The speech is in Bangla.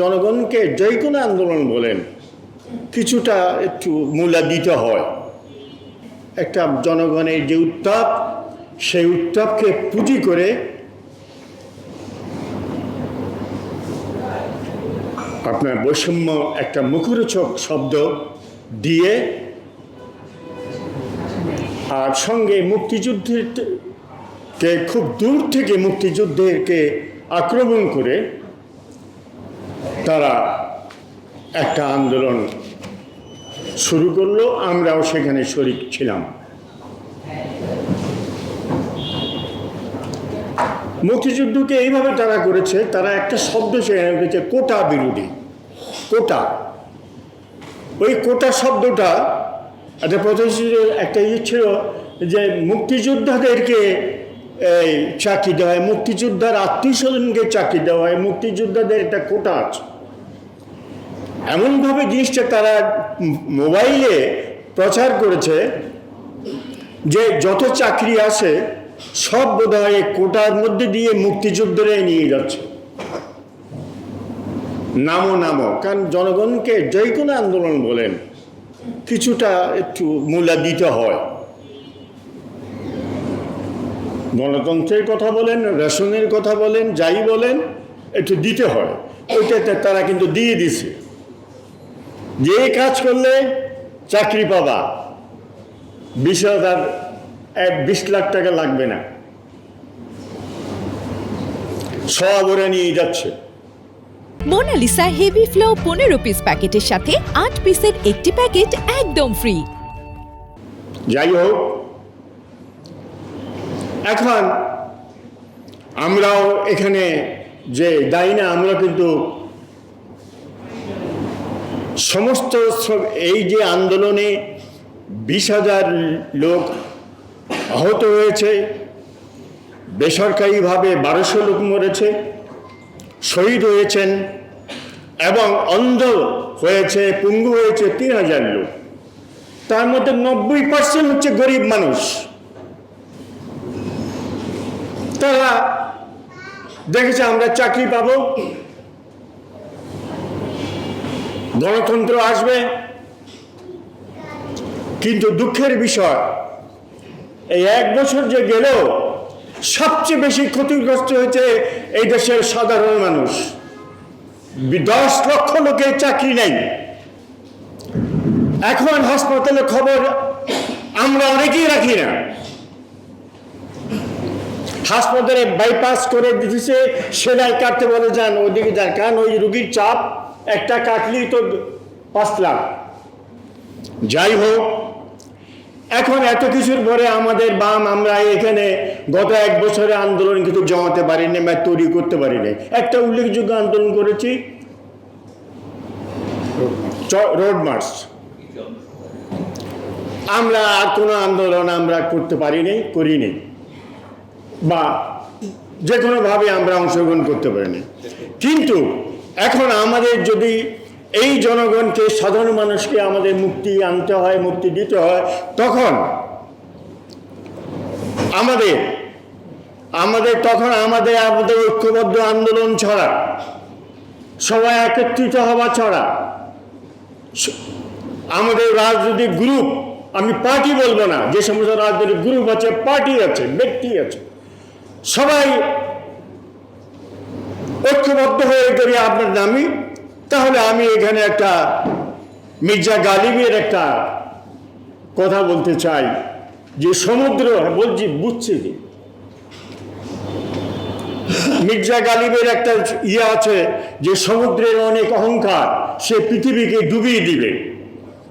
জনগণকে যে কোনো আন্দোলন বলেন কিছুটা একটু মূল্য দিতে হয়। একটা জনগণের যে উত্তাপ, সেই উত্তাপকে পুঁজি করে আপনার বৈষম্য একটা মুখরোচক শব্দ দিয়ে আর সঙ্গে মুক্তিযুদ্ধকে খুব দূর থেকে মুক্তিযুদ্ধকে আক্রমণ করে তারা একটা আন্দোলন শুরু করলো। আমরাও সেখানে শরিক ছিলাম। মুক্তিযুদ্ধকে এইভাবে তারা করেছে, তারা একটা শব্দ সেখানে করেছে, কোটা বিরোধী। কোটা, ওই কোটা শব্দটা একটা প্রতিষ্ঠিত একটা ছিল যে মুক্তিযোদ্ধাদেরকে এই চাকরি দেওয়া হয়, মুক্তিযোদ্ধার আত্মীয় স্বজনকে চাকরি দেওয়া হয়, মুক্তিযোদ্ধাদের একটা কোটা আছে। এমনভাবে জিনিসটা তারা মোবাইলে প্রচার করেছে যে যত চাকরি আছে সব বোধ হয় কোটার মধ্যে দিয়ে মুক্তিযুদ্ধরাই নিয়ে যাচ্ছে। নামো কারণ জনগণকে যে কোনো আন্দোলন বলেন কিছুটা একটু মূল্য দিতে হয়। গণতন্ত্রের কথা বলেন, রেশনের কথা বলেন, যাই বলেন একটু দিতে হয়। ওইটাতে তারা কিন্তু দিয়ে দিছে, যে কাজ করলে চাকরি পাবা, 20 লাখ টাকা লাগবে না, সব ওরা নিয়ে যাচ্ছে। মোনালিসা হেভি ফ্লো 15 পিস প্যাকেটের সাথে 8 পিসের একটি প্যাকেট একদম ফ্রি। যাই হোক, এখন আমরাও এখানে যে দায়ী না, আমরা কিন্তু সমস্ত এই যে আন্দোলনে 20,000 লোক আহত হয়েছে, বেসরকারিভাবে 1200 লোক মরেছে, শহীদ হয়েছেন এবং অন্ধ হয়েছে, পঙ্গু হয়েছে 3,000 লোক। তার মধ্যে 90% হচ্ছে গরিব মানুষ। তারা দেখেছে আমরা চাকরি পাবো, গণতন্ত্র আসবে, কিন্তু দুঃখের বিষয় এই 1 বছর যে গেল সবচেয়ে বেশি ক্ষতিগ্রস্ত হয়েছে এই দেশের সাধারণ মানুষ। 10 লক্ষ লোকের চাকরি নেই। এখন হাসপাতালে খবর আমরা অনেকেই রাখি না, হাসপাতালে বাইপাস করে দিতেছে, সেলাই কাটতে বলে যান, ওইদিকে যান, কারণ ওই রুগীর চাপ একটা কাটলেই তো 5 লাখ। যাই হোক, এখন এত কিছুর পরে আমাদের বাম আমরা এখানে গত 1 বছরে আন্দোলন কিন্তু জমাতে পারিনি বা তৈরি করতে পারিনি। একটা উল্লেখযোগ্য আন্দোলন করেছি, রোড মার্চ। আমরা আর কোনো আন্দোলন আমরা করতে করিনি বা যে কোনোভাবে আমরা অংশগ্রহণ করতে পারিনি। কিন্তু এখন আমাদের যদি এই জনগণকে, সাধারণ মানুষকে আমাদের মুক্তি আনতে হয়, মুক্তি দিতে হয়, তখন আমাদের ঐক্যবদ্ধ আন্দোলন ছড়া, সবাই একত্রিত হওয়া ছড়া, আমাদের রাজনৈতিক গ্রুপ, আমি পার্টি বলবো না, যে সমস্ত রাজনৈতিক গ্রুপ আছে, পার্টি আছে, ব্যক্তি আছে, সবাই ঐক্যবদ্ধ হয়ে করি আপনার নামি, তাহলে আমি এখানে একটা মির্জা গালিবের একটা কথা বলতে চাই যে সমুদ্র, বলছি বুঝছি যে মির্জা গালিবের একটা আছে যে সমুদ্রের অনেক অহংকার, সে পৃথিবীকে ডুবিয়ে দিবে।